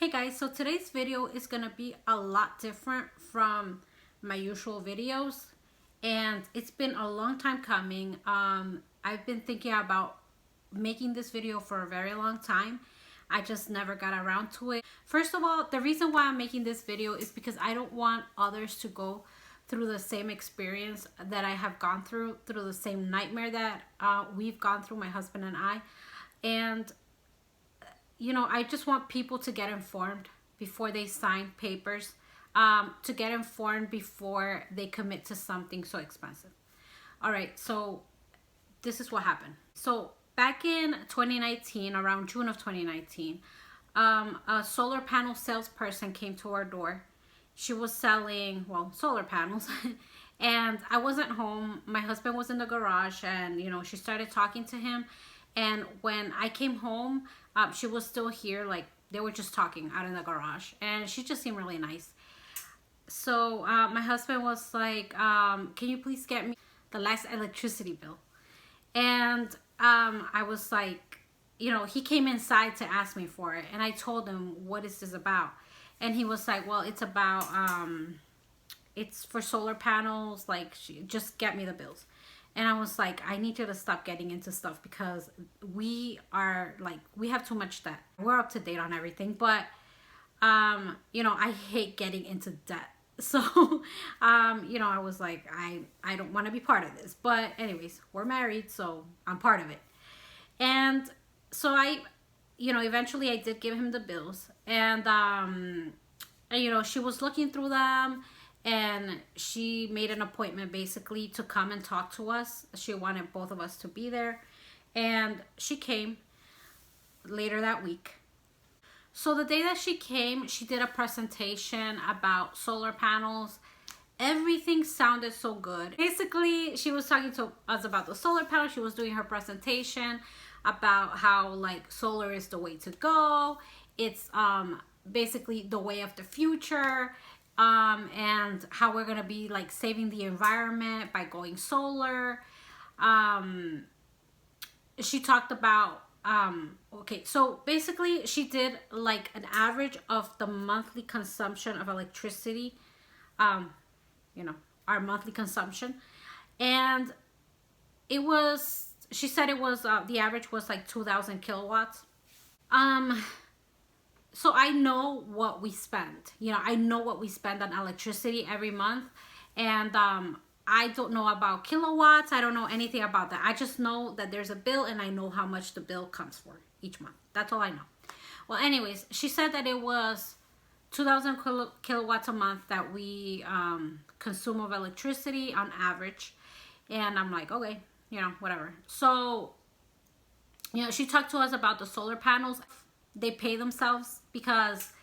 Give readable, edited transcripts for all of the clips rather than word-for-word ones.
Hey guys, so today's video is gonna be a lot different from my usual videos, and it's been a long time coming. I've been thinking about making this video for a very long time. I just never got around to it. First of all, the reason why I'm making this video is because I don't want others to go through the same experience that I have gone through the same nightmare that we've gone through, my husband and I. And you know, I just want people to get informed before they sign papers, to get informed before they commit to something so expensive. All right, so this is what happened. So back in 2019, around June of 2019, a solar panel salesperson came to our door. She was selling, well, solar panels. And I wasn't home. My husband was in the garage, and, you know, she started talking to him. And when I came home, she was still here. Like, they were just talking out in the garage, and she just seemed really nice. So my husband was like, can you please get me the last electricity bill? And I was like, you know, he came inside to ask me for it, and I told him, what is this about? And he was like, well, it's about it's for solar panels, like, just get me the bills. And I was like, I need you to stop getting into stuff, because we are like, we have too much debt. We're up to date on everything, but you know, I hate getting into debt. So you know, I was like, I don't want to be part of this. But anyways, we're married, so I'm part of it. And so you know, eventually I did give him the bills, and you know, she was looking through them, and she made an appointment basically to come and talk to us. She wanted both of us to be there, and she came later that week. So the day that she came, she did a presentation about solar panels. Everything sounded so good. Basically, she was talking to us about the solar panels. She was doing her presentation about how, like, solar is the way to go. It's basically the way of the future. And how we're gonna be, like, saving the environment by going solar. She talked about okay, so basically she did like an average of the monthly consumption of electricity, you know, our monthly consumption, and it was, she said it was the average was like 2,000 kilowatts. So I know what we spend. You know, I know what we spend on electricity every month. And I don't know about kilowatts. I don't know anything about that. I just know that there's a bill, and I know how much the bill comes for each month. That's all I know. Well, anyways, she said that it was 2,000 kilowatts a month that we consume of electricity on average. And I'm like, okay, you know, whatever. So, you know, she talked to us about the solar panels. They pay themselves, because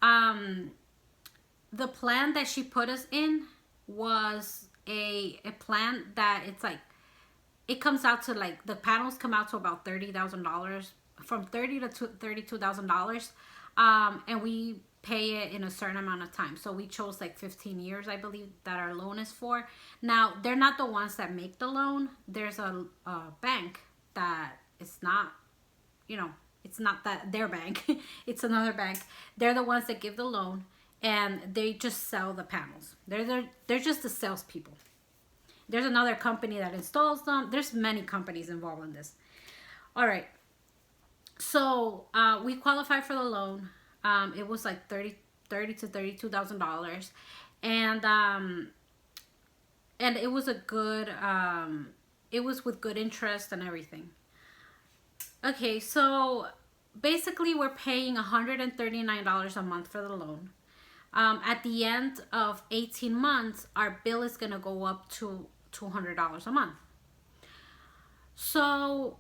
the plan that she put us in was a plan that it's like, it comes out to, like, the panels come out to about $30,000, from $30,000 to $32,000, and we pay it in a certain amount of time. So we chose like 15 years, I believe, that our loan is for. Now, they're not the ones that make the loan. There's a bank that is not, you know, it's not that their bank. It's another bank. They're the ones that give the loan, and they just sell the panels. They're just the salespeople. There's another company that installs them. There's many companies involved in this. All right. So we qualified for the loan. It was like $30,000 to $32,000, and it was a good. It was with good interest and everything. Okay, so basically we're paying $139 a month for the loan. At the end of 18 months, our bill is going to go up to $200 a month. So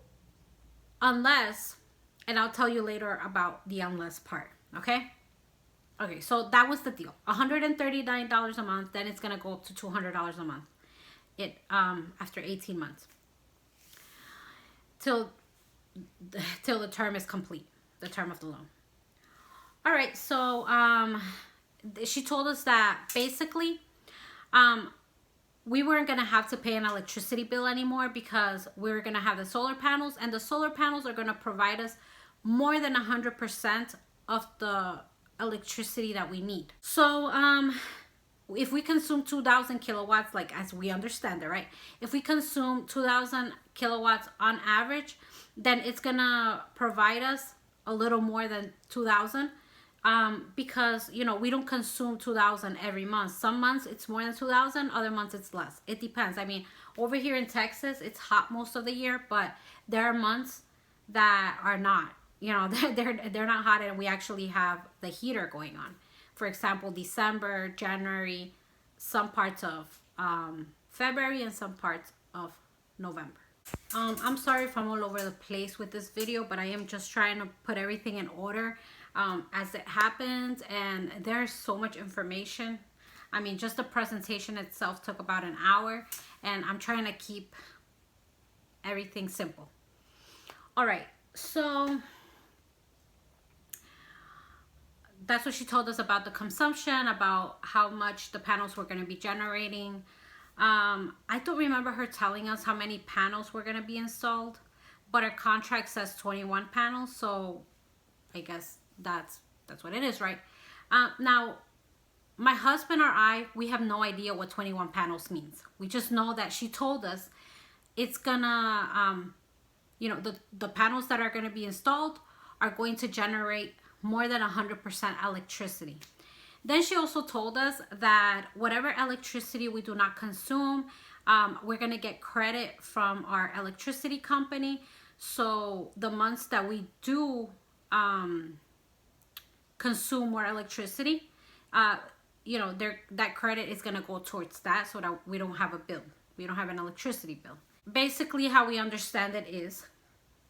unless, and I'll tell you later about the unless part, okay? Okay, so that was the deal. $139 a month, then it's going to go up to $200 a month after 18 months. Till the term is complete, the term of the loan. All right, so she told us that basically we weren't going to have to pay an electricity bill anymore, because we were going to have the solar panels, and the solar panels are going to provide us more than 100% of the electricity that we need. So if we consume 2,000 kilowatts, like as we understand it, right? If we consume 2,000 kilowatts on average, then it's gonna provide us a little more than 2,000, because you know we don't consume 2,000 every month. Some months it's more than 2,000, other months it's less. It depends. I mean, over here in Texas, it's hot most of the year, but there are months that are not. You know, they're not hot, and we actually have the heater going on. For example, December, January, some parts of February, and some parts of November. I'm sorry if I'm all over the place with this video, but I am just trying to put everything in order as it happens, and there's so much information. I mean, just the presentation itself took about an hour, and I'm trying to keep everything simple. All right, so that's what she told us about the consumption, about how much the panels were going to be generating. I don't remember her telling us how many panels were going to be installed, but our contract says 21 panels, so I guess that's what it is, right? Now, my husband or I, we have no idea what 21 panels means. We just know that she told us it's gonna, you know, the panels that are going to be installed are going to generate more than 100% electricity. Then she also told us that whatever electricity we do not consume, we're going to get credit from our electricity company. So the months that we do consume more electricity, you know, that credit is going to go towards that, so that we don't have a bill. We don't have an electricity bill. Basically, how we understand it is,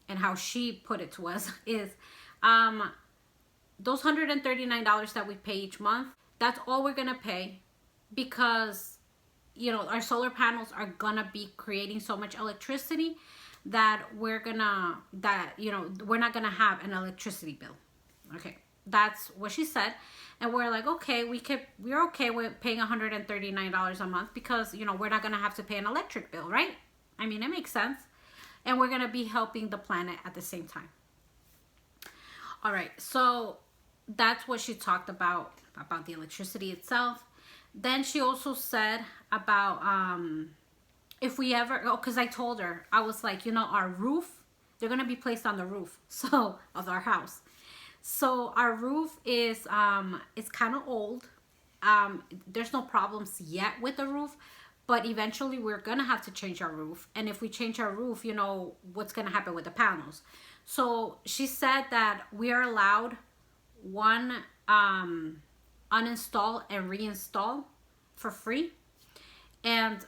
and how she put it to us is, those $139 that we pay each month, that's all we're gonna pay, because you know our solar panels are gonna be creating so much electricity that we're not gonna have an electricity bill. Okay, that's what she said. And we're like, okay, we're okay with paying $139 a month, because you know we're not gonna have to pay an electric bill, right? I mean, it makes sense, and we're gonna be helping the planet at the same time. All right, so that's what she talked about the electricity itself. Then she also said about if we ever, because I told her, I was like, you know, our roof, they're gonna be placed on the roof, so, of our house. So our roof is it's kind of old. There's no problems yet with the roof, but eventually we're gonna have to change our roof. And if we change our roof, you know what's gonna happen with the panels. So she said that we are allowed one uninstall and reinstall for free, and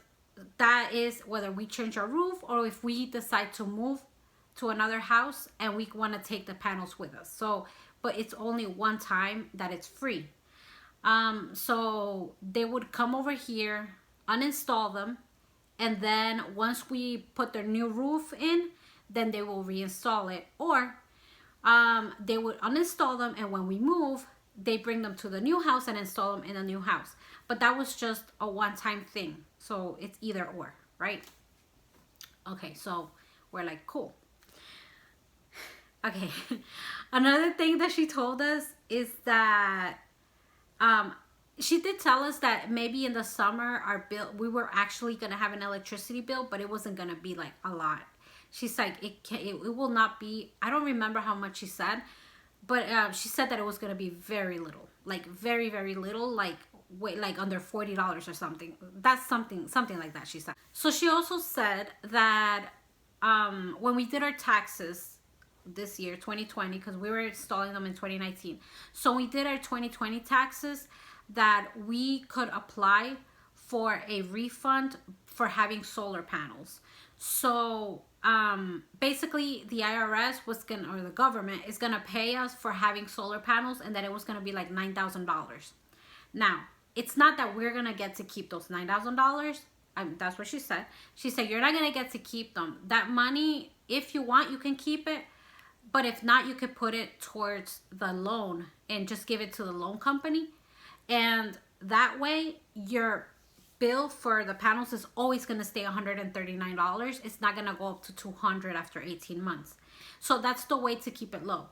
that is whether we change our roof or if we decide to move to another house and we want to take the panels with us. So, but it's only one time that it's free. So they would come over here, uninstall them, and then once we put their new roof in, then they will reinstall it. Or they would uninstall them, and when we move, they bring them to the new house and install them in a new house. But that was just a one-time thing, so it's either or, right? Okay, so we're like, cool. Okay, another thing that she told us is that she did tell us that maybe in the summer our bill, we were actually gonna have an electricity bill, but it wasn't gonna be like a lot. She's like, it will not be, I don't remember how much she said, but she said that it was going to be very little, like very, very little, like under $40 or something. That's something like that, she said. So she also said that when we did our taxes this year, 2020, because we were installing them in 2019. So we did our 2020 taxes, that we could apply for a refund for having solar panels. So basically the IRS was gonna, or the government is gonna pay us for having solar panels, and that it was gonna be like $9,000. Now, it's not that we're gonna get to keep those $9,000. That's what she said. She said, you're not gonna get to keep them. That money, if you want, you can keep it, but if not, you could put it towards the loan and just give it to the loan company. And that way your bill for the panels is always going to stay $139. It's not going to go up to $200 after 18 months. So that's the way to keep it low.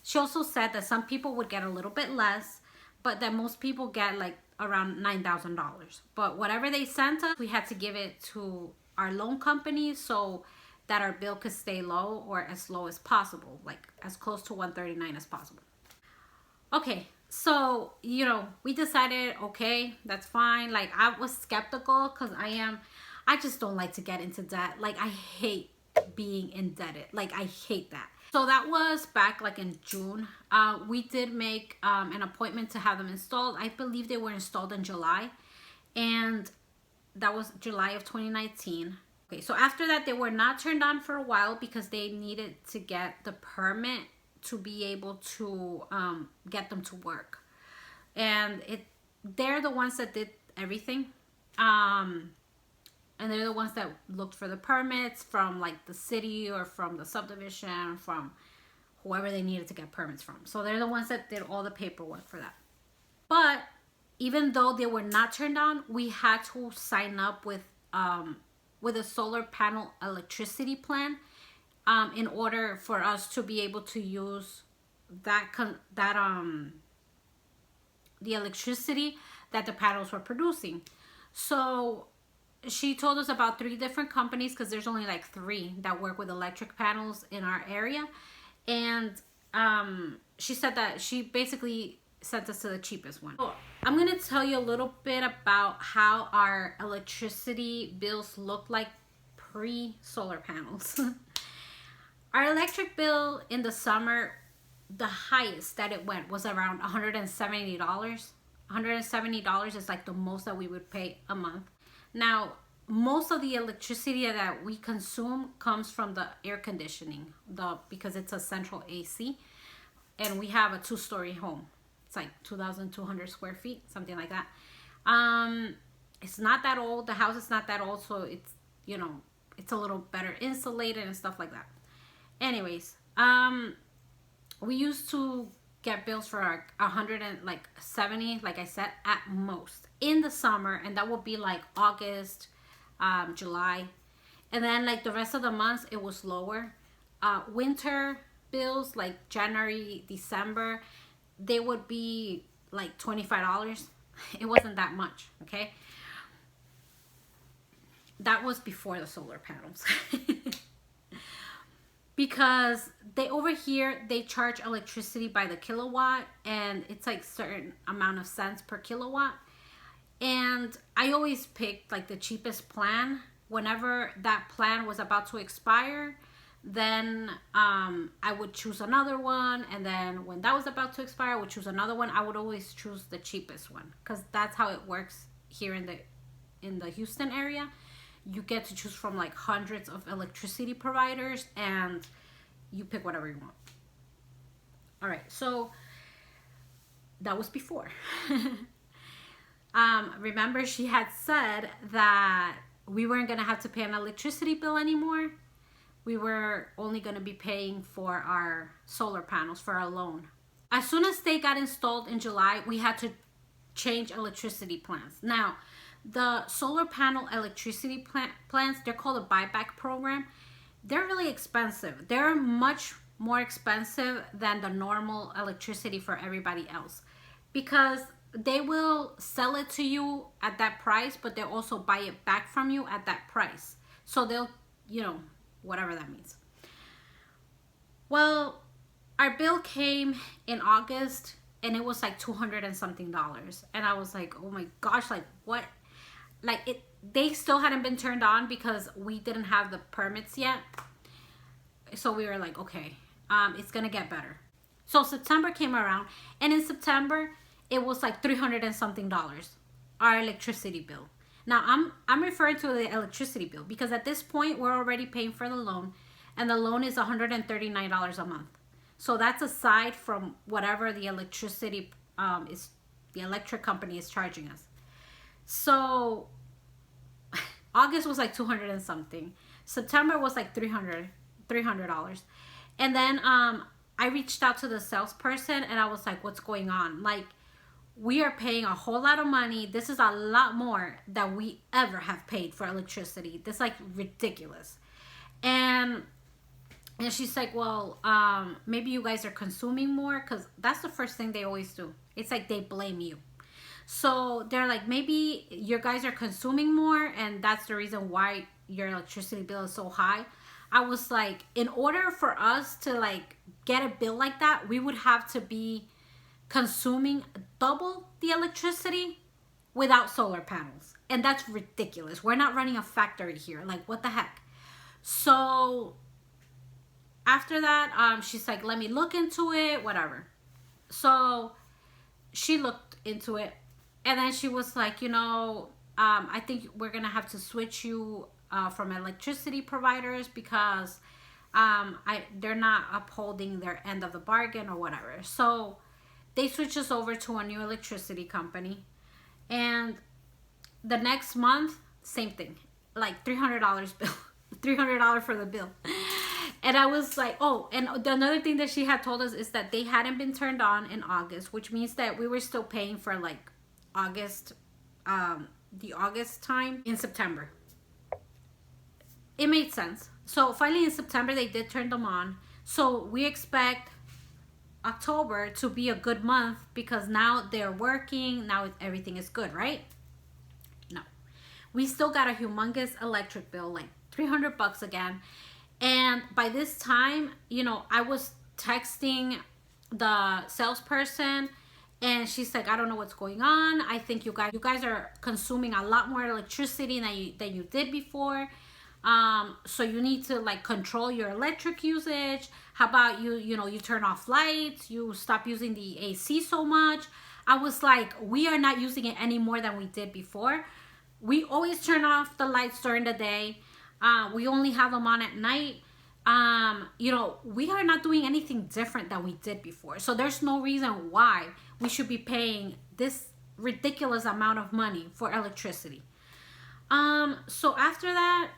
She also said that some people would get a little bit less, but that most people get like around $9,000. But whatever they sent us, we had to give it to our loan company so that our bill could stay low, or as low as possible, like as close to 139 as possible. Okay, so we decided, okay, that's fine. Like, I was skeptical because I just don't like to get into debt. Like, I hate being indebted. Like, I hate that. So that was back like in June. We did make an appointment to have them installed. I believe they were installed in July, and that was July of 2019. Okay, so after that, they were not turned on for a while because they needed to get the permit to be able to get them to work. And they're the ones that did everything. And they're the ones that looked for the permits from like the city or from the subdivision, from whoever they needed to get permits from. So they're the ones that did all the paperwork for that. But even though they were not turned on, we had to sign up with a solar panel electricity plan in order for us to be able to use the electricity that the panels were producing. So she told us about 3 different companies, because there's only like 3 that work with electric panels in our area. And she said that she basically sent us to the cheapest one. So I'm going to tell you a little bit about how our electricity bills look like pre-solar panels. Our electric bill in the summer, the highest that it went was around $170. $170 is like the most that we would pay a month. Now, most of the electricity that we consume comes from the air conditioning, because it's a central AC, and we have a 2-story home. It's like 2,200 square feet, something like that. It's not that old. The house is not that old, so it's it's a little better insulated and stuff like that. Anyways, we used to get bills for our 170, like I said, at most in the summer, and that would be like August, July, and then like the rest of the months it was lower. Winter bills like January, December, they would be like $25. It wasn't that much. Okay, that was before the solar panels. Because over here they charge electricity by the kilowatt, and it's like certain amount of cents per kilowatt. And I always picked like the cheapest plan. Whenever that plan was about to expire, then I would choose another one, and then when that was about to expire, I would choose another one. I would always choose the cheapest one, because that's how it works here in the Houston area. You get to choose from like hundreds of electricity providers, and you pick whatever you want. All right, so that was before. Remember, she had said that we weren't going to have to pay an electricity bill anymore. We were only going to be paying for our solar panels, for our loan. As soon as they got installed in July, we had to change electricity plans. Now, the solar panel electricity plans, they're called a buyback program. They're really expensive. They're much more expensive than the normal electricity for everybody else, because they will sell it to you at that price, but they'll also buy it back from you at that price. So they'll, whatever that means. Well, our bill came in August, and it was like $200 and something. And I was like, oh my gosh, like what? Like they still hadn't been turned on because we didn't have the permits yet. So we were like, okay, it's gonna get better. So September came around, and in September it was like $300 and something, our electricity bill. Now I'm referring to the electricity bill because at this point we're already paying for the loan, and the loan is $139 a month. So that's aside from whatever the electricity the electric company is charging us. So August was like 200 and something. September was like $300. And then I reached out to the salesperson, and I was like, what's going on? Like, we are paying a whole lot of money. This is a lot more than we ever have paid for electricity. This is like ridiculous. And And she's like, well, maybe you guys are consuming more, because that's the first thing they always do. It's like they blame you. So they're like, maybe your guys are consuming more, and that's the reason why your electricity bill is so high. I was like, in order for us to like get a bill like that, we would have to be consuming double the electricity without solar panels. And that's ridiculous. We're not running a factory here. Like, what the heck? So after that, she's like, let me look into it, whatever. So she looked into it, and then she was like, I think we're gonna have to switch you from electricity providers, because they're not upholding their end of the bargain or whatever. So they switched us over to a new electricity company, and the next month, same thing, like $300 bill, $300 for the bill. And I was like, oh, and another thing that she had told us is that they hadn't been turned on in August, which means that we were still paying for like August, the August time in September. It made sense. So finally in September, they did turn them on. So we expect October to be a good month, because now they're working. Now everything is good, right? No. We still got a humongous electric bill, like $300 again. And by this time, I was texting the salesperson, and she's like, I don't know what's going on. I think you guys are consuming a lot more electricity than you did before. So you need to like control your electric usage. How about you turn off lights, you stop using the AC so much. I was like, we are not using it any more than we did before. We always turn off the lights during the day. We only have them on at night. We are not doing anything different than we did before. So there's no reason why we should be paying this ridiculous amount of money for electricity. So after that,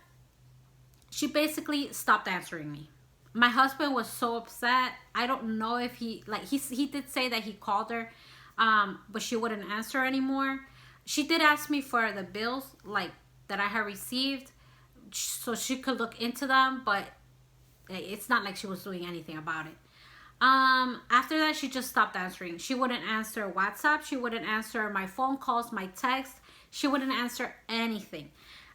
she basically stopped answering me. My husband was so upset. I don't know if he did say that he called her, but she wouldn't answer anymore. She did ask me for the bills like that I had received, so she could look into them, but it's not like she was doing anything about it. After that, she just stopped answering. She wouldn't answer WhatsApp. She wouldn't answer my phone calls, my text. She wouldn't answer anything.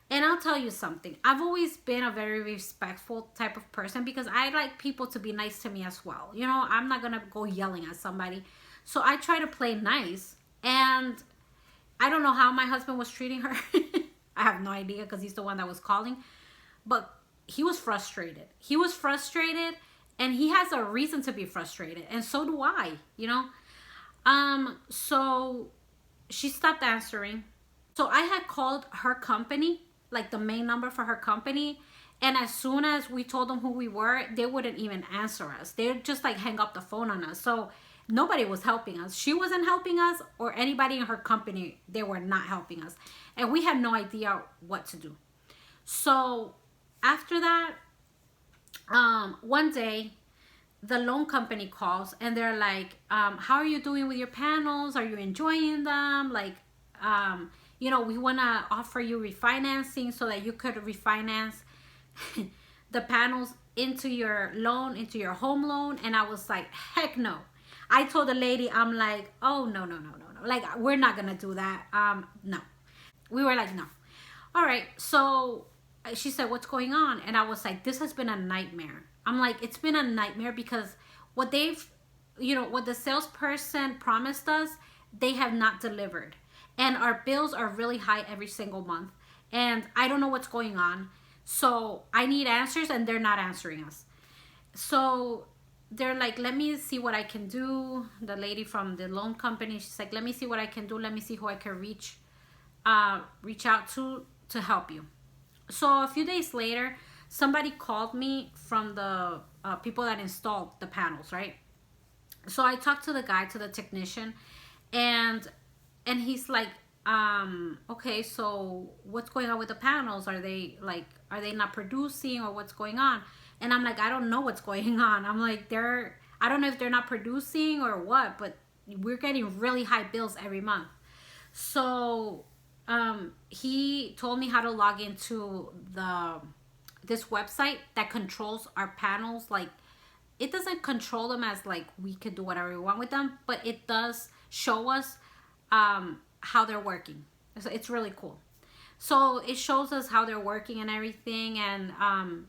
And I'll tell you something. I've always been a very respectful type of person, because I like people to be nice to me as well. I'm not going to go yelling at somebody. So I try to play nice. And I don't know how my husband was treating her. I have no idea, because he's the one that was calling. But he was frustrated. He was frustrated, and he has a reason to be frustrated. And so do I, So she stopped answering. So I had called her company, like the main number for her company. And as soon as we told them who we were, they wouldn't even answer us. They'd just like hang up the phone on us. So nobody was helping us. She wasn't helping us, or anybody in her company, they were not helping us. And we had no idea what to do. So after that, one day, the loan company calls, and they're like, how are you doing with your panels? Are you enjoying them? Like, we want to offer you refinancing so that you could refinance the panels into your loan, into your home loan. And I was like, heck no. I told the lady, I'm like, oh, no. Like, we're not going to do that. No. We were like, no. All right. So she said, what's going on? And I was like, this has been a nightmare. I'm like, it's been a nightmare, because what what the salesperson promised us, they have not delivered. And our bills are really high every single month. And I don't know what's going on. So I need answers, and they're not answering us. So they're like, let me see what I can do. The lady from the loan company, she's like, let me see what I can do. Let me see who I can reach out to help you. So a few days later, somebody called me from the people that installed the panels, right? So I talked to the technician, and he's like, okay, so what's going on with the panels? Are they not producing, or what's going on? And I'm like, I don't know what's going on. I'm like, I don't know if they're not producing or what, but we're getting really high bills every month. So he told me how to log into the this website that controls our panels. Like, it doesn't control them as like we could do whatever we want with them, but it does show us how they're working. So it's really cool. So it shows us how they're working and everything, and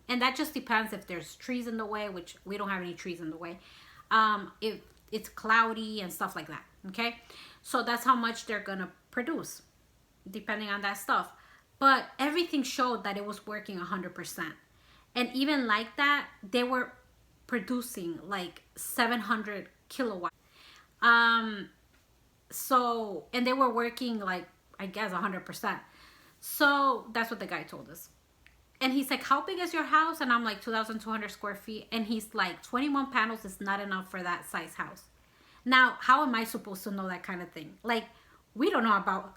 that just depends if there's trees in the way, which we don't have any trees in the way. If it's cloudy and stuff like that. Okay, so that's how much they're gonna produce, depending on that stuff. But everything showed that it was working 100%, and even like that, they were producing like 700 kilowatts. So, and they were working like, I guess, 100%. So that's what the guy told us. And he's like, how big is your house? And I'm like, 2,200 square feet. And he's like, 21 panels is not enough for that size house. Now, how am I supposed to know that kind of thing? Like, we don't know about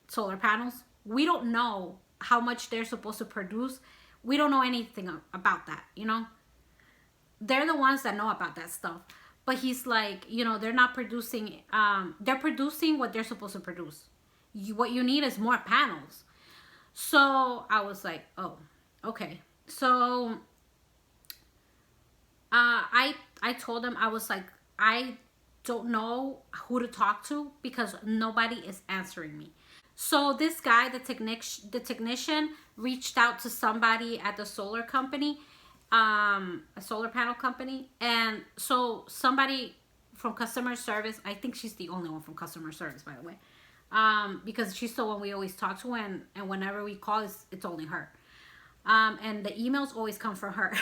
solar panels. We don't know how much they're supposed to produce. We don't know anything about that, you know? They're the ones that know about that stuff. But he's like, you know, they're not producing, they're producing what they're supposed to produce. What you need is more panels. So I was like, oh, okay. So I told him, I was like, I don't know who to talk to because nobody is answering me. So this guy, the technician reached out to somebody at the solar company, a solar panel company. And so somebody from customer service, I think she's the only one from customer service, by the way. Because she's the one we always talk to, and whenever we call, it's only her. And the emails always come from her.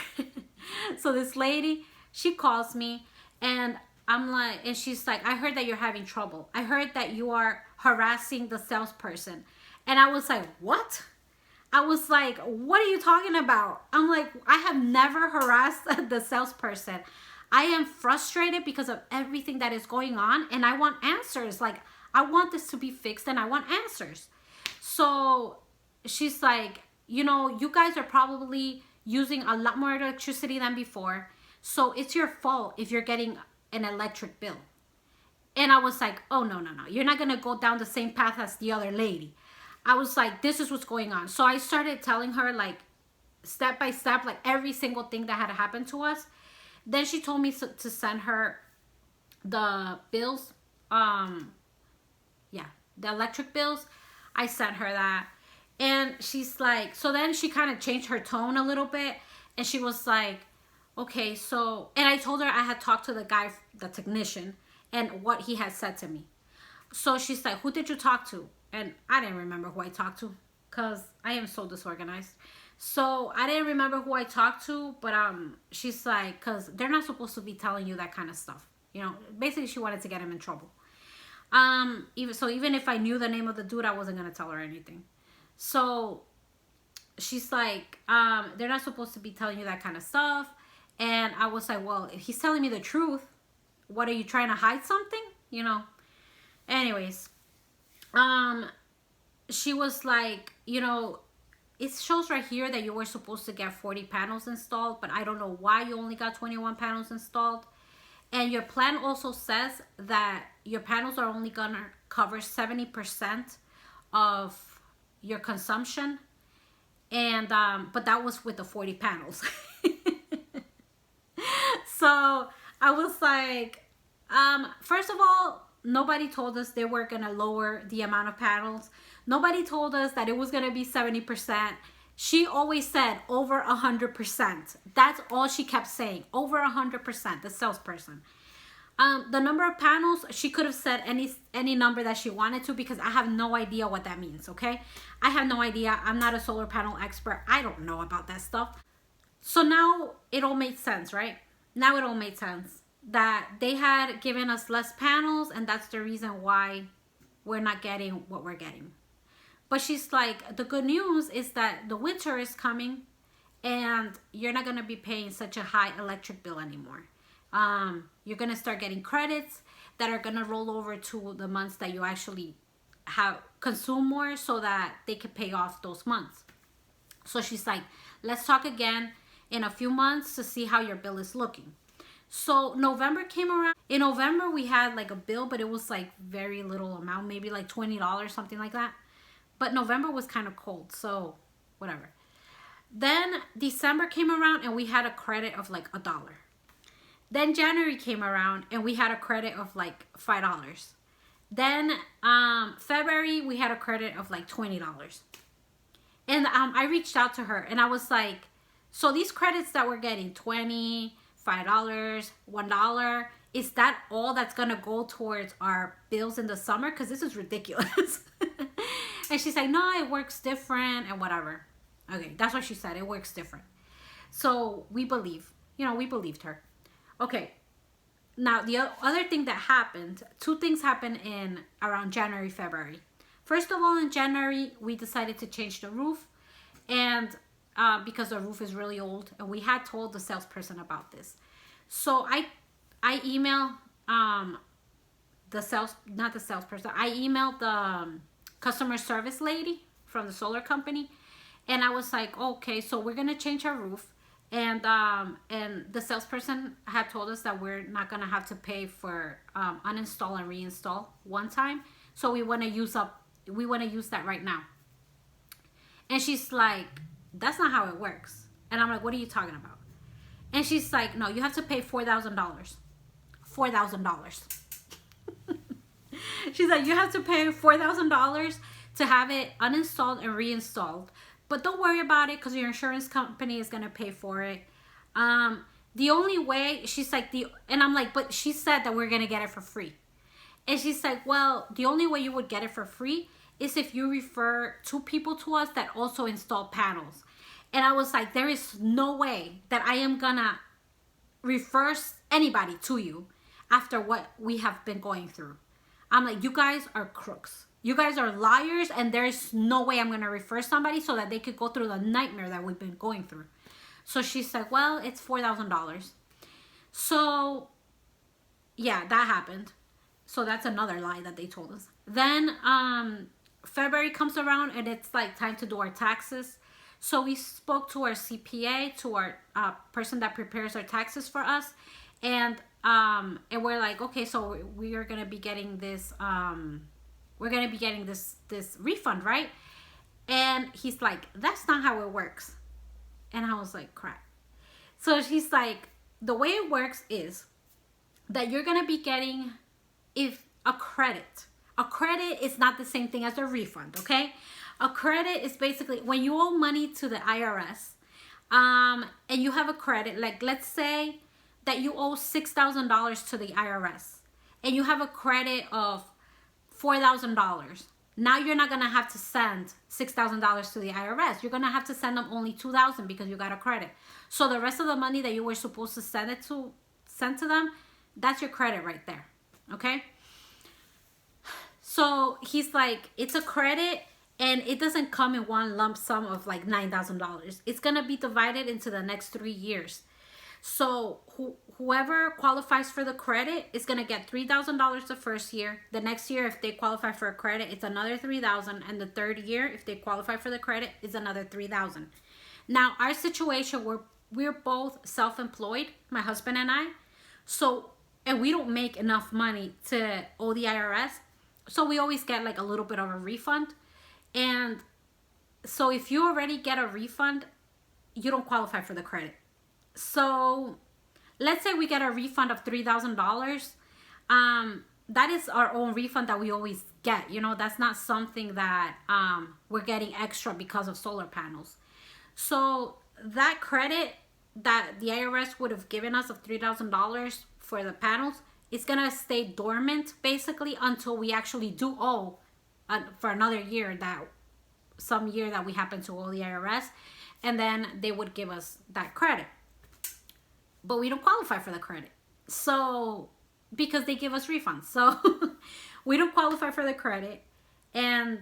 So this lady, she calls me, and I'm like, and she's like, I heard that you're having trouble. I heard that you are harassing the salesperson. And I was like, what? I was like, what are you talking about? I'm like, I have never harassed the salesperson. I am frustrated because of everything that is going on, and I want answers. Like, I want this to be fixed, and I want answers. So she's like, you know, you guys are probably using a lot more electricity than before. So it's your fault if you're getting an electric bill. And I was like, oh, no. You're not going to go down the same path as the other lady. I was like, this is what's going on. So I started telling her, like, step by step, like every single thing that had happened to us. Then she told me to send her the bills. Yeah, the electric bills. I sent her that. And she's like, so then she kind of changed her tone a little bit. And she was like, okay, so, and I told her I had talked to the guy, the technician, and what he had said to me. So she's like, who did you talk to? And I didn't remember who I talked to because I am so disorganized. So I didn't remember who I talked to, but she's like, because they're not supposed to be telling you that kind of stuff. You know, basically she wanted to get him in trouble. Even if I knew the name of the dude, I wasn't gonna tell her anything. So she's like, they're not supposed to be telling you that kind of stuff. And I was like, well, if he's telling me the truth, what, are you trying to hide something? You know? Anyways, she was like, you know, it shows right here that you were supposed to get 40 panels installed, but I don't know why you only got 21 panels installed. And your plan also says that your panels are only gonna cover 70% of your consumption. And but that was with the 40 panels. So I was like, first of all, nobody told us they were gonna lower the amount of panels. Nobody told us that it was gonna be 70%. She always said over 100%. That's all she kept saying, over 100%, the salesperson. The number of panels, she could have said any number that she wanted to, because I have no idea what that means, okay? I have no idea. I'm not a solar panel expert. I don't know about that stuff. So now it all made sense, right? Now it all made sense that they had given us less panels, and that's the reason why we're not getting what we're getting. But she's like, the good news is that the winter is coming and you're not going to be paying such a high electric bill anymore. You're going to start getting credits that are going to roll over to the months that you actually have consume more, so that they can pay off those months. So she's like, let's talk again in a few months to see how your bill is looking. So November came around. In November, we had like a bill, but it was like very little amount, maybe like $20, something like that. But November was kind of cold, so whatever. Then December came around and we had a credit of like $1. Then January came around and we had a credit of like $5. Then February we had a credit of like $20. And I reached out to her and I was like, so these credits that we're getting, $20, $5, $1, is that all that's gonna go towards our bills in the summer? Because this is ridiculous. And she's like, no, it works different and whatever. Okay, that's what she said. It works different. So we believed her. Okay. Now, the other thing that happened, two things happened in around January, February. First of all, in January, we decided to change the roof. And because the roof is really old. And we had told the salesperson about this. So I emailed I emailed the customer service lady from the solar company. And I was like, okay, so we're going to change our roof. And the salesperson had told us that we're not going to have to pay for uninstall and reinstall one time. So we want to use that right now. And she's like, that's not how it works. And I'm like, what are you talking about? And she's like, no, you have to pay $4,000. $4,000. She's like, you have to pay $4,000 to have it uninstalled and reinstalled. But don't worry about it because your insurance company is going to pay for it. The only way, she's like, and I'm like, but she said that we're going to get it for free. And she's like, well, the only way you would get it for free is if you refer 2 people to us that also install panels. And I was like, there is no way that I am going to refer anybody to you after what we have been going through. I'm like, you guys are crooks. You guys are liars, and there's no way I'm going to refer somebody so that they could go through the nightmare that we've been going through. So she said, well, it's $4,000. So, yeah, that happened. So that's another lie that they told us. Then February comes around, and it's like time to do our taxes. So we spoke to our CPA, to our person that prepares our taxes for us. And we're like, okay, so we are going to be getting this... we're going to be getting this refund, right? And he's like, that's not how it works. And I was like, crap. So she's like, the way it works is that you're going to be getting a credit. A credit is not the same thing as a refund, okay? A credit is basically when you owe money to the IRS and you have a credit, like let's say that you owe $6,000 to the IRS and you have a credit of $4,000. Now you're not going to have to send $6,000 to the IRS. You're going to have to send them only $2,000 because you got a credit. So the rest of the money that you were supposed to send to them, that's your credit right there. Okay? So he's like, it's a credit and it doesn't come in one lump sum of like $9,000. It's going to be divided into the next 3 years. So whoever qualifies for the credit is going to get $3,000 the first year. The next year, if they qualify for a credit, it's another $3,000. And the third year, if they qualify for the credit, it's another $3,000. Now, our situation, we're both self-employed, my husband and I. So, and we don't make enough money to owe the IRS. So we always get like a little bit of a refund. And so if you already get a refund, you don't qualify for the credit. So let's say we get a refund of $3,000. That is our own refund that we always get. You know, that's not something that we're getting extra because of solar panels. So that credit that the IRS would have given us of $3,000 for the panels is going to stay dormant basically until we actually do owe for another year, some year that we happen to owe the IRS. And then they would give us that credit. But we don't qualify for the credit. So, because they give us refunds. So, we don't qualify for the credit. And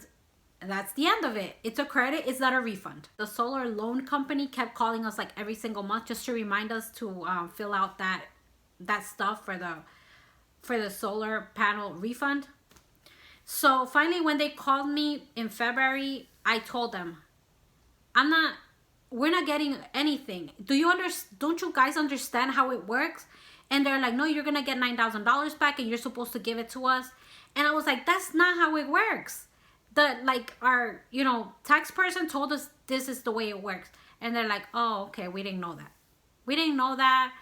that's the end of it. It's a credit. It's not a refund. The solar loan company kept calling us like every single month just to remind us to fill out that stuff for the solar panel refund. So, finally, when they called me in February, I told them, we're not getting anything. Don't you guys understand how it works? And they're like, no, you're going to get $9,000 back and you're supposed to give it to us. And I was like, that's not how it works. Our tax person told us this is the way it works. And they're like, oh, okay, we didn't know that. We didn't know that.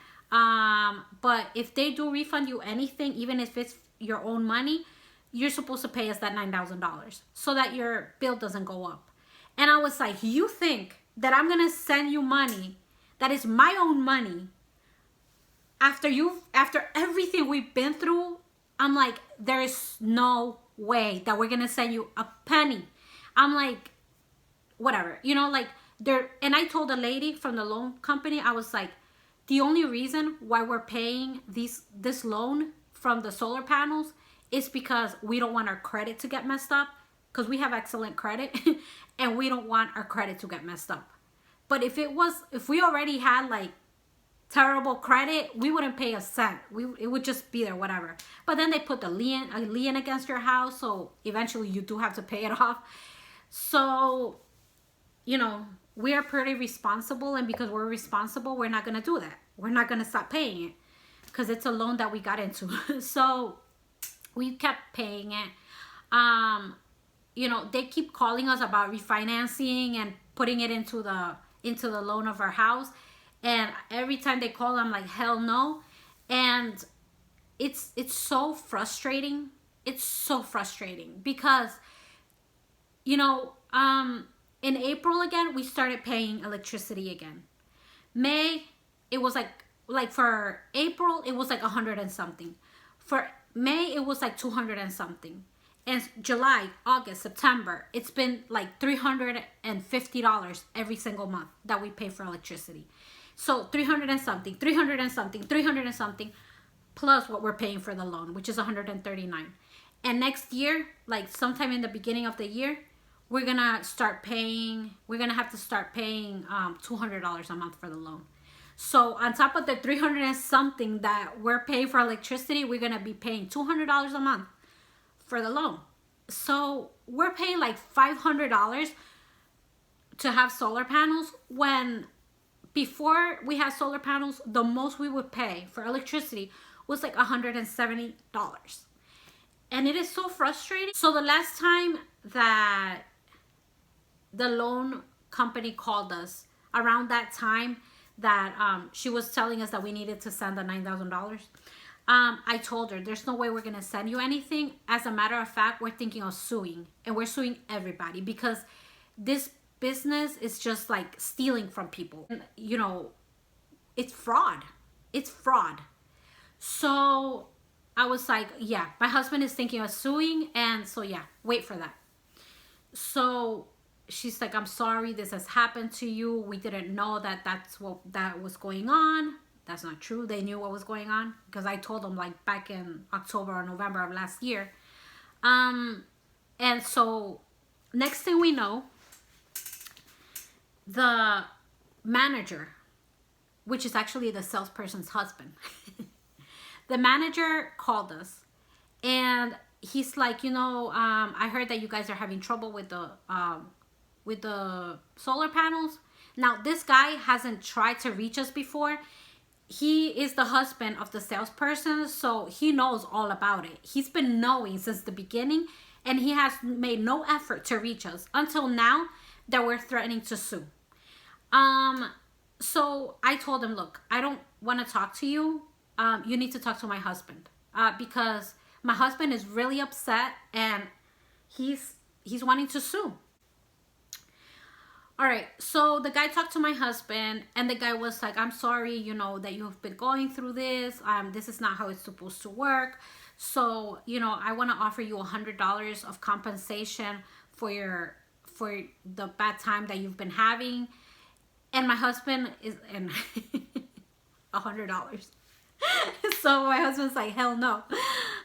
But if they do refund you anything, even if it's your own money, you're supposed to pay us that $9,000 so that your bill doesn't go up. And I was like, you think that I'm going to send you money that is my own money after everything we've been through? I'm like, there is no way that we're going to send you a penny. I'm like, whatever, you know, like there. And I told the lady from the loan company, I was like, the only reason why we're paying this loan from the solar panels is because we don't want our credit to get messed up, because we have excellent credit and we don't want our credit to get messed up. But if we already had like terrible credit, we wouldn't pay a cent. It would just be there, whatever. But then they put a lien against your house, so eventually you do have to pay it off. So, you know, we are pretty responsible, and because we're responsible, we're not going to do that. We're not going to stop paying it because it's a loan that we got into. So we kept paying it. You know, they keep calling us about refinancing and putting it into the loan of our house. And every time they call, I'm like, hell no. And it's so frustrating. It's so frustrating because, you know, in April again, we started paying electricity again. May, it was like for April, it was like 100 and something. For May, it was like 200 and something. And July, August, September, it's been like $350 every single month that we pay for electricity. So 300 and something, 300 and something, 300 and something, plus what we're paying for the loan, which is 139. And next year, like sometime in the beginning of the year, we're gonna have to start paying $200 a month for the loan. So on top of the 300 and something that we're paying for electricity, we're gonna be paying $200 a month for the loan. So we're paying like $500 to have solar panels, when before we had solar panels, the most we would pay for electricity was like $170. And it is so frustrating. So the last time that the loan company called us, around that time that she was telling us that we needed to send the $9,000, I told her, there's no way we're going to send you anything. As a matter of fact, we're thinking of suing, and we're suing everybody because this business is just like stealing from people. And, you know, it's fraud. It's fraud. So I was like, yeah, my husband is thinking of suing. And so, yeah, wait for that. So she's like, I'm sorry this has happened to you. We didn't know that that was going on. That's not true. They knew what was going on because I told them like back in October or November of last year. And so next thing we know, the manager, which is actually the salesperson's husband, the manager called us, and he's like, you know, I heard that you guys are having trouble with the solar panels. Now, this guy hasn't tried to reach us before. He is the husband of the salesperson, so he knows all about it. He's been knowing since the beginning, and he has made no effort to reach us until now that we're threatening to sue. So I told him, look, I don't want to talk to you. You need to talk to my husband, because my husband is really upset and he's wanting to sue. All right, so the guy talked to my husband, and the guy was like, I'm sorry, you know, that you've been going through this. This is not how it's supposed to work. So, you know, I want to offer you $100 of compensation for the bad time that you've been having. And my husband is, and $100. So my husband's like, hell no.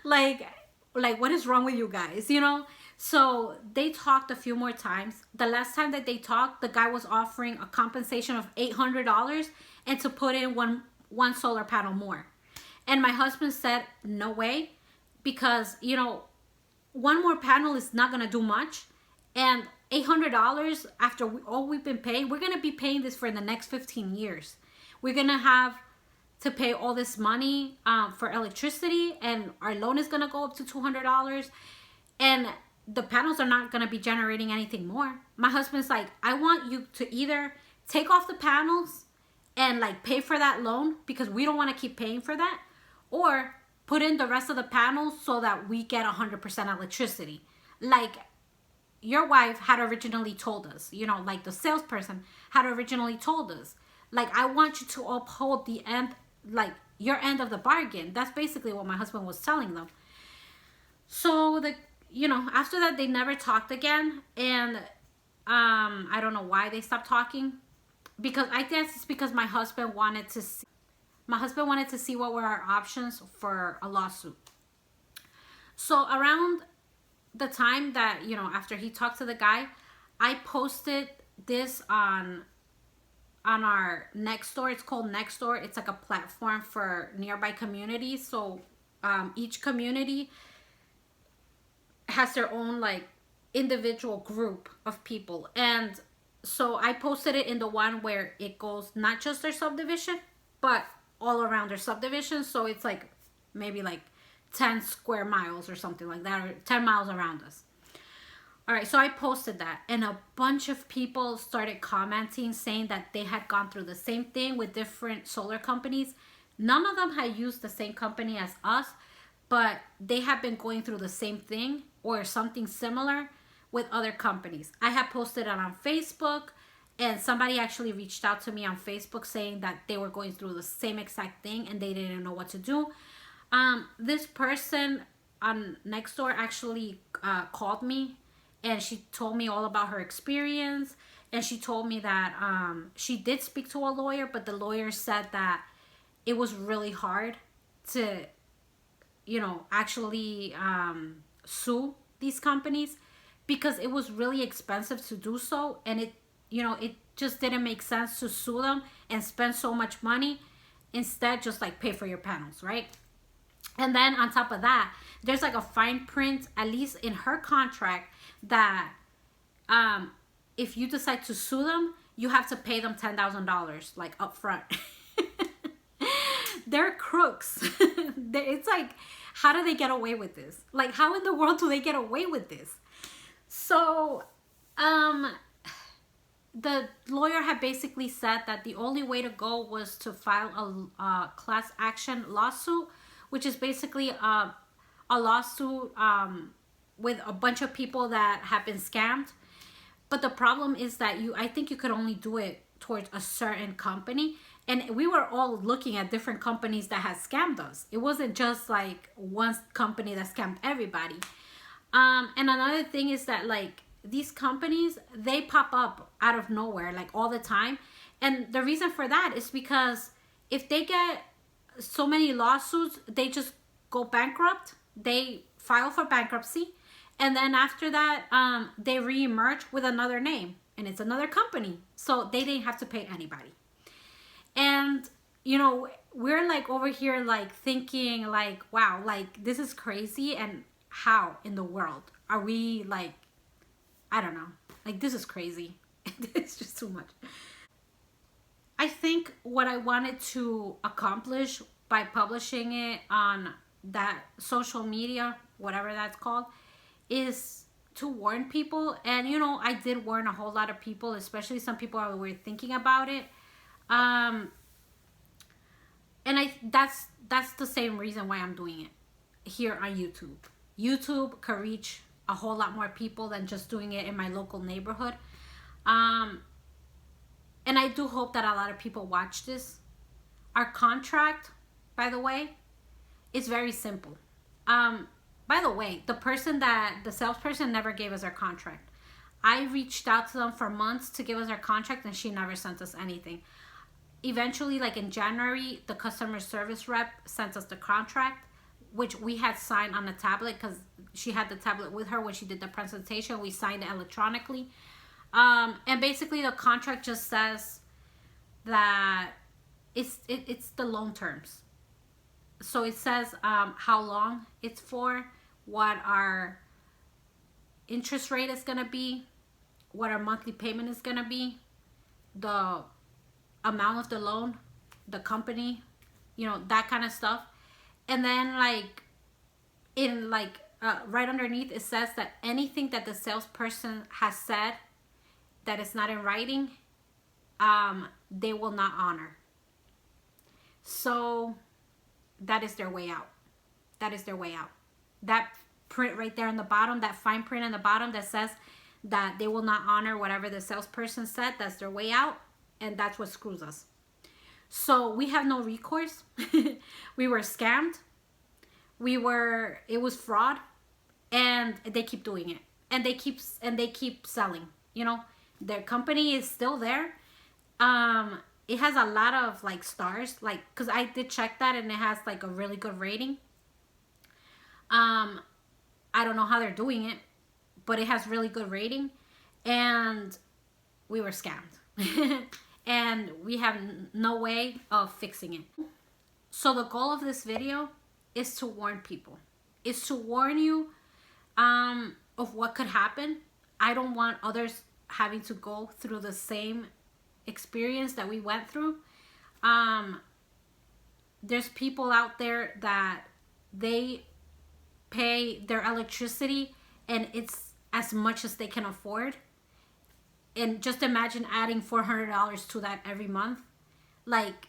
Like, what is wrong with you guys, you know? So they talked a few more times. The last time that they talked, the guy was offering a compensation of $800 and to put in one solar panel more. And my husband said, no way, because, you know, one more panel is not going to do much. And $800 after all we've been paying, we're going to be paying this for the next 15 years. We're going to have to pay all this money for electricity, and our loan is going to go up to $200. And the panels are not going to be generating anything more. My husband's like, I want you to either take off the panels and like pay for that loan because we don't want to keep paying for that, or put in the rest of the panels so that we get 100% electricity. Like your wife had originally told us, you know, like the salesperson had originally told us, like, I want you to uphold the end, like your end of the bargain. That's basically what my husband was telling them. So after that, they never talked again. And I don't know why they stopped talking, because I guess it's because my husband wanted to see what were our options for a lawsuit. So around the time that, after he talked to the guy, I posted this on our Nextdoor. It's called Nextdoor. It's like a platform for nearby communities. So each community has their own like individual group of people. And so I posted it in the one where it goes not just their subdivision, but all around their subdivision. So it's like maybe like 10 square miles or something like that, or 10 miles around us. All right, so I posted that, and a bunch of people started commenting saying that they had gone through the same thing with different solar companies. None of them had used the same company as us, but they have been going through the same thing or something similar with other companies. I had posted it on Facebook, and somebody actually reached out to me on Facebook saying that they were going through the same exact thing and they didn't know what to do. This person on Nextdoor actually called me, and she told me all about her experience. And she told me that she did speak to a lawyer, but the lawyer said that it was really hard to, actually sue these companies, because it was really expensive to do so. And it just didn't make sense to sue them and spend so much money. Instead, just like pay for your panels, right? And then on top of that, there's like a fine print, at least in her contract, that if you decide to sue them, you have to pay them $10,000 like up front. They're crooks. It's like, how do they get away with this? Like, how in the world do they get away with this? So the lawyer had basically said that the only way to go was to file a class action lawsuit, which is basically a lawsuit with a bunch of people that have been scammed. But the problem is that I think you could only do it towards a certain company. And we were all looking at different companies that had scammed us. It wasn't just like one company that scammed everybody. And another thing is that like these companies, they pop up out of nowhere like all the time. And the reason for that is because if they get so many lawsuits, they just go bankrupt. They file for bankruptcy, and then after that they re-emerge with another name, and it's another company, so they didn't have to pay anybody. And we're like over here like thinking like, wow, like this is crazy, and how in the world are we like, I don't know, like this is crazy. It's just too much. I think what I wanted to accomplish by publishing it on that social media, whatever that's called, is to warn people. And I did warn a whole lot of people, especially some people who were thinking about it. And that's the same reason why I'm doing it here on YouTube. YouTube could reach a whole lot more people than just doing it in my local neighborhood. And I do hope that a lot of people watch this. Our contract, by the way, is very simple. By the way, the salesperson never gave us our contract. I reached out to them for months to give us our contract, and she never sent us anything. Eventually, like in January, the customer service rep sent us the contract, which we had signed on a tablet because she had the tablet with her when she did the presentation. We signed it electronically. And basically the contract just says that it's the loan terms. So it says how long it's for, what our interest rate is going to be, what our monthly payment is going to be, the amount of the loan, the company, that kind of stuff. And then like in like right underneath, it says that anything that the salesperson has said that is not in writing, they will not honor. So that is their way out. That is their way out. That print right there in the bottom, that fine print in the bottom that says that they will not honor whatever the salesperson said, that's their way out. And that's what screws us. So we have no recourse. We were scammed. It was fraud, and they keep doing it. And they keep selling. You know, their company is still there. It has a lot of like stars, like, because I did check that, and it has like a really good rating. I don't know how they're doing it, but it has really good rating, and we were scammed. And we have no way of fixing it. So the goal of this video is to warn people, is to warn you of what could happen. I don't want others having to go through the same experience that we went through. There's people out there that they pay their electricity and it's as much as they can afford. And just imagine adding $400 to that every month. Like,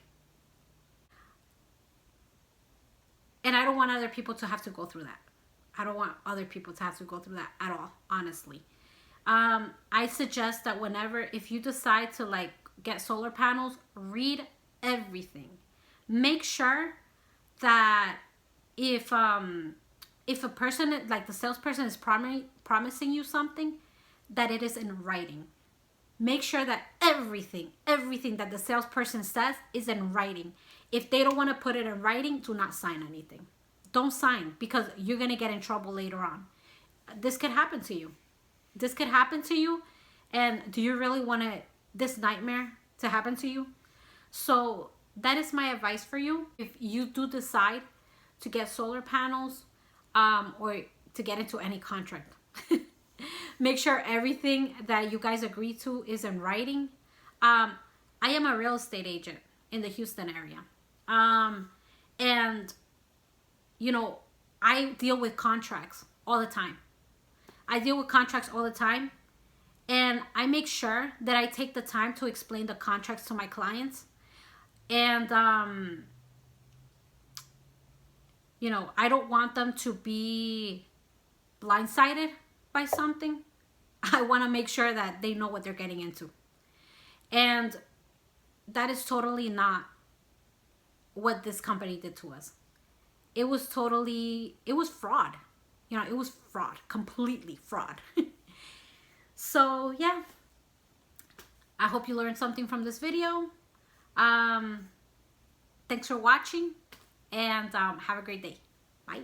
and I don't want other people to have to go through that. I don't want other people to have to go through that at all, honestly. I suggest that if you decide to like get solar panels, read everything. Make sure that if a person, like the salesperson, is promising you something, that it is in writing. Make sure that everything that the salesperson says is in writing. If they don't want to put it in writing, do not sign anything. Don't sign, because you're going to get in trouble later on. This could happen to you. This could happen to you. And do you really want this nightmare to happen to you? So that is my advice for you. If you do decide to get solar panels or to get into any contract, make sure everything that you guys agree to is in writing. I am a real estate agent in the Houston area. And, you know, I deal with contracts all the time. And I make sure that I take the time to explain the contracts to my clients. And, you know, I don't want them to be blindsided by something. I want to make sure that they know what they're getting into. And that is totally not what this company did to us. It was fraud. You know, it was fraud, completely fraud. So yeah, I hope you learned something from this video. Thanks for watching, and have a great day. Bye.